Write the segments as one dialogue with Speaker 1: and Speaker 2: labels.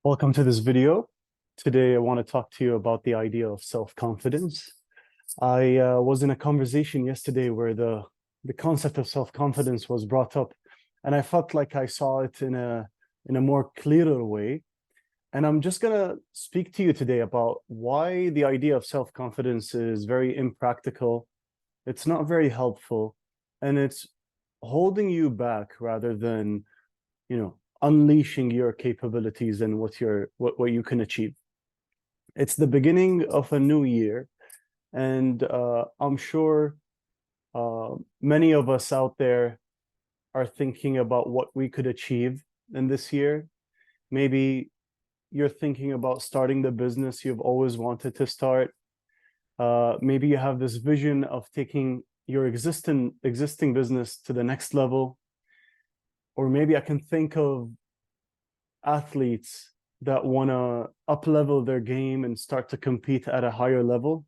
Speaker 1: Welcome to this video. Today, I want to talk to you about the idea of self-confidence. I was in a conversation yesterday where the concept of self-confidence was brought up, and I felt like I saw it in a more clearer way. And I'm just gonna speak to you today about why the idea of self-confidence is very impractical. It's not very helpful, and it's holding you back rather than unleashing your capabilities and what you can achieve. It's the beginning of a new year, and I'm sure many of us out there are thinking about what we could achieve in this year. Maybe you're thinking about starting the business you've always wanted to start. Maybe you have this vision of taking your existing business to the next level. Or maybe I can think of athletes that want to up-level their game and start to compete at a higher level.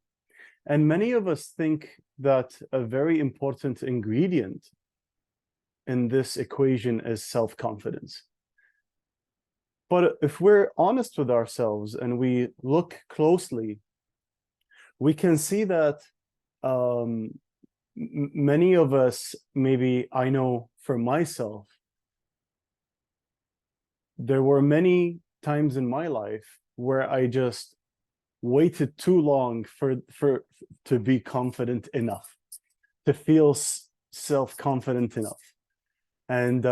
Speaker 1: And many of us think that a very important ingredient in this equation is self-confidence. But if we're honest with ourselves and we look closely, we can see that many of us, maybe I know for myself, there were many times in my life where I just waited too long to be confident enough, to feel self-confident enough. And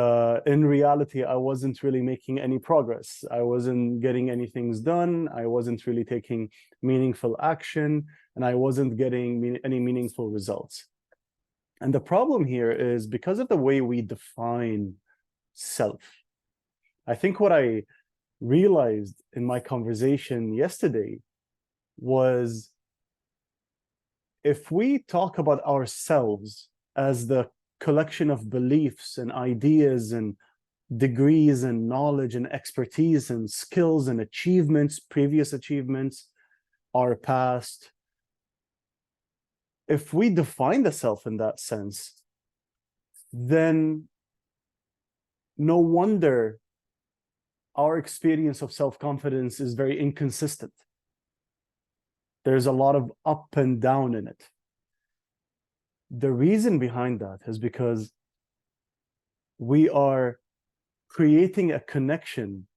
Speaker 1: in reality, I wasn't really making any progress. I wasn't getting any things done. I wasn't really taking meaningful action, and I wasn't getting any meaningful results. And the problem here is because of the way we define self. I think what I realized in my conversation yesterday was if we talk about ourselves as the collection of beliefs and ideas and degrees and knowledge and expertise and skills and achievements, previous achievements, our past, if we define the self in that sense, then no wonder our experience of self-confidence is very inconsistent. There's a lot of up and down in it. The reason behind that is because we are creating a connection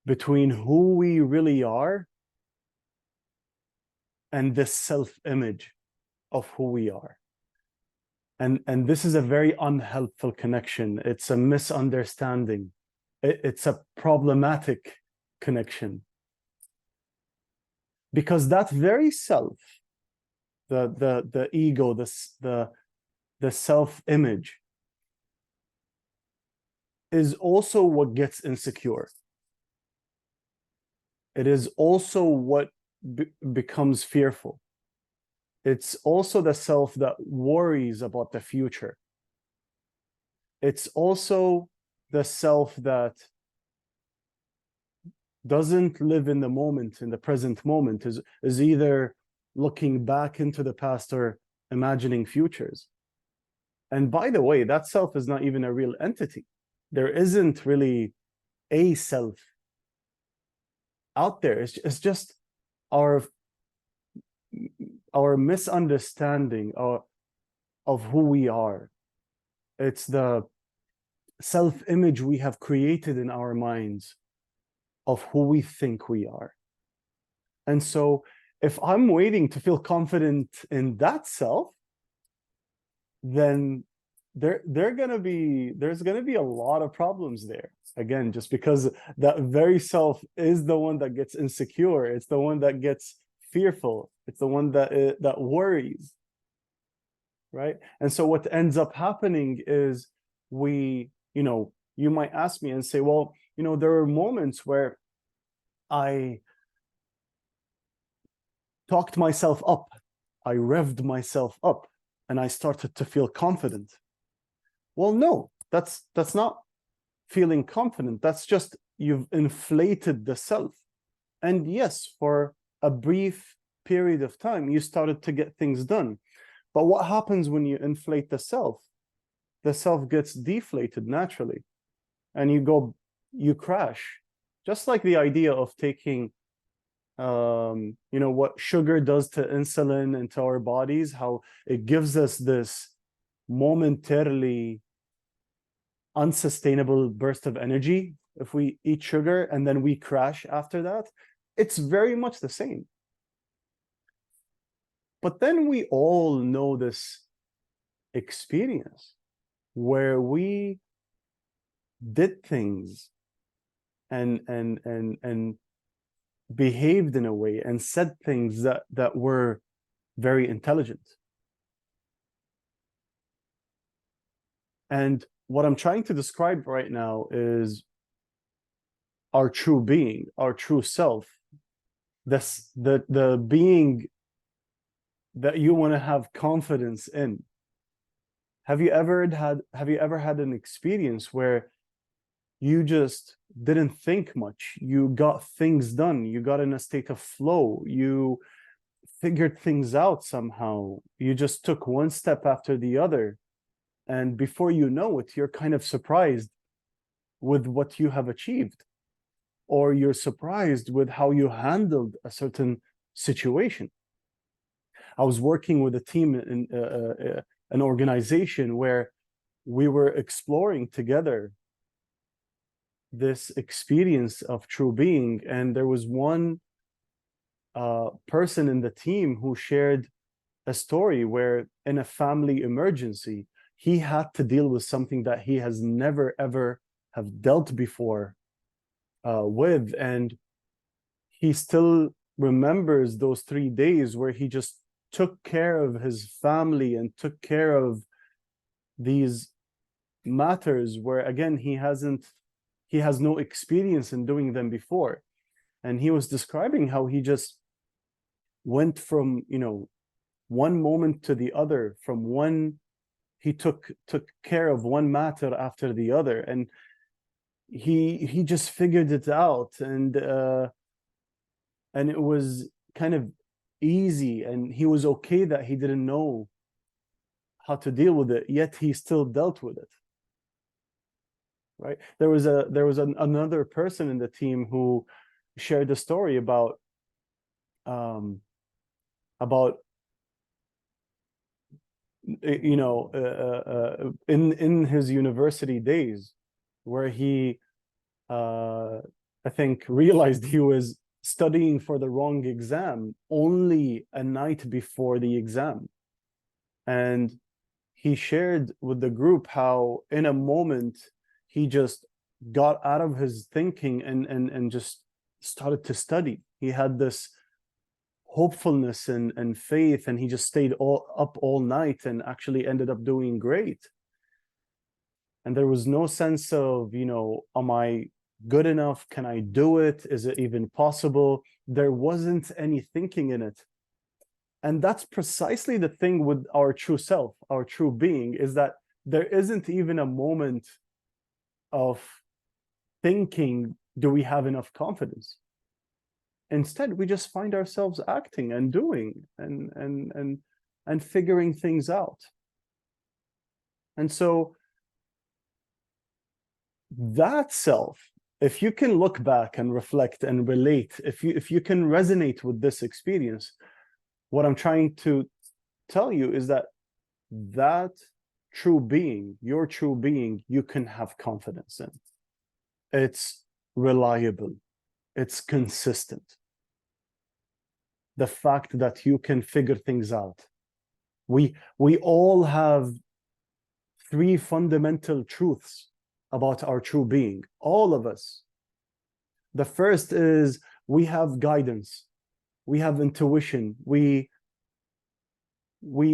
Speaker 1: between who we really are and the self-image of who we are. And this is a very unhelpful connection. It's a misunderstanding. It's a problematic connection. Because that very self, the ego, the self-image, is also what gets insecure. It is also what becomes fearful. It's also the self that worries about the future. It's also the self that doesn't live in the moment, in the present moment, is either looking back into the past or imagining futures. And by the way, that self is not even a real entity. There isn't really a self out there. It's just our misunderstanding of who we are. It's the self-image we have created in our minds of who we think we are. And so if I'm waiting to feel confident in that self, then there's gonna be a lot of problems there. Again, just because that very self is the one that gets insecure, it's the one that gets fearful, it's the one that worries, right? And so what ends up happening is you might ask me and say, well, there are moments where I talked myself up, I revved myself up, and I started to feel confident. Well, no, that's not feeling confident. That's just you've inflated the self. And yes, for a brief period of time, you started to get things done. But what happens when you inflate the self? The self gets deflated naturally, and you crash. Just like the idea of taking, you know, what sugar does to insulin into our bodies, how it gives us this momentarily unsustainable burst of energy if we eat sugar and then we crash after that. It's very much the same. But then we all know this experience where we did things and behaved in a way and said things that were very intelligent. And what I'm trying to describe right now is our true being, our true self, the being that you want to have confidence in. Have you ever had an experience where you just didn't think much, you got things done, you got in a state of flow, you figured things out somehow, you just took one step after the other, and before you know it, you're kind of surprised with what you have achieved, or you're surprised with how you handled a certain situation. I was working with a team in an organization where we were exploring together this experience of true being, and there was one person in the team who shared a story where in a family emergency he had to deal with something that he has never ever have dealt before with, and he still remembers those 3 days where he just took care of his family and took care of these matters where, again, he has no experience in doing them before. And he was describing how he just went from, you know, one moment to the other, from one, he took care of one matter after the other, and he just figured it out, and it was kind of easy, and he was okay that he didn't know how to deal with it, yet he still dealt with it. Right? There was another person in the team who shared a story about you know, in his university days, where he I think realized he was studying for the wrong exam only a night before the exam, and he shared with the group how in a moment he just got out of his thinking and just started to study. He had this hopefulness and faith, and he just stayed up all night and actually ended up doing great. And there was no sense of, you know, am I good enough? Can I do it? Is it even possible? There wasn't any thinking in it. And that's precisely the thing with our true self, our true being, is that there isn't even a moment of thinking, do we have enough confidence? Instead, we just find ourselves acting and doing and figuring things out. And so that self, if you can look back and reflect and relate, if you can resonate with this experience, what I'm trying to tell you is that that true being, your true being, you can have confidence in. It's reliable, it's consistent. The fact that you can figure things out. We all have 3 fundamental truths about our true being, all of us. The first is we have guidance, we have intuition, we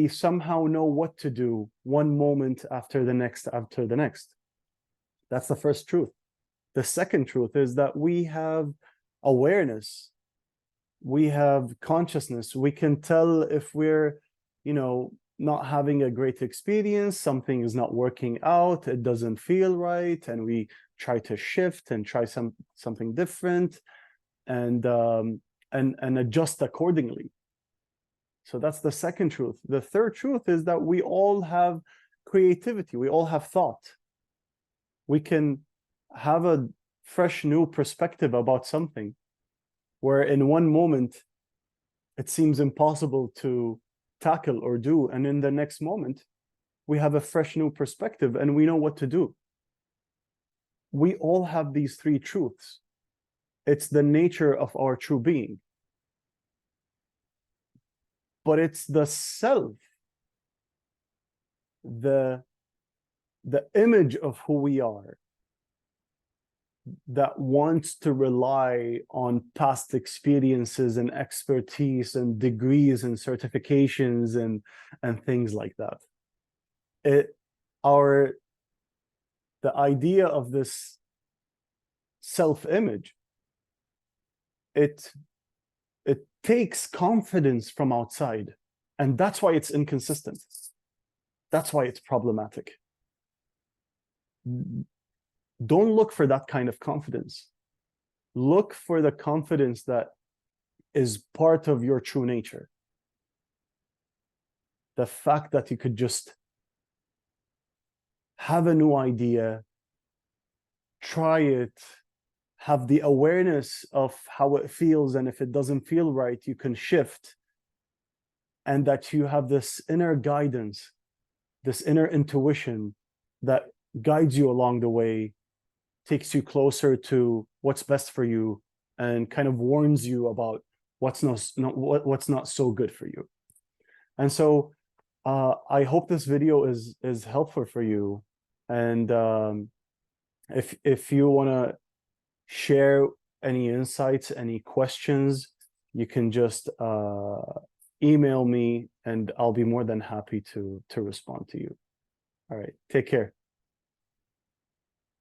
Speaker 1: somehow know what to do one moment after the next. That's the first truth. The second truth is that we have awareness, we have consciousness. We can tell if we're, you know, not having a great experience, something is not working out, it doesn't feel right, and we try to shift and try something different and adjust accordingly. So that's the second truth. The third truth is that we all have creativity, we all have thought. We can have a fresh new perspective about something, where in one moment it seems impossible to tackle or do, and in the next moment we have a fresh new perspective and we know what to do. We all have these three truths. It's the nature of our true being. But it's the self, the image of who we are, that wants to rely on past experiences and expertise and degrees and certifications and things like that. The idea of this self-image, it takes confidence from outside, and that's why it's inconsistent. That's why it's problematic. Don't look for that kind of confidence. Look for the confidence that is part of your true nature. The fact that you could just have a new idea, try it, have the awareness of how it feels, and if it doesn't feel right, you can shift, and that you have this inner guidance, this inner intuition that guides you along the way, takes you closer to what's best for you, and kind of warns you about what's not so good for you. And so I hope this video is helpful for you. And if you want to share any insights, any questions, you can just email me and I'll be more than happy to respond to you. All right, take care.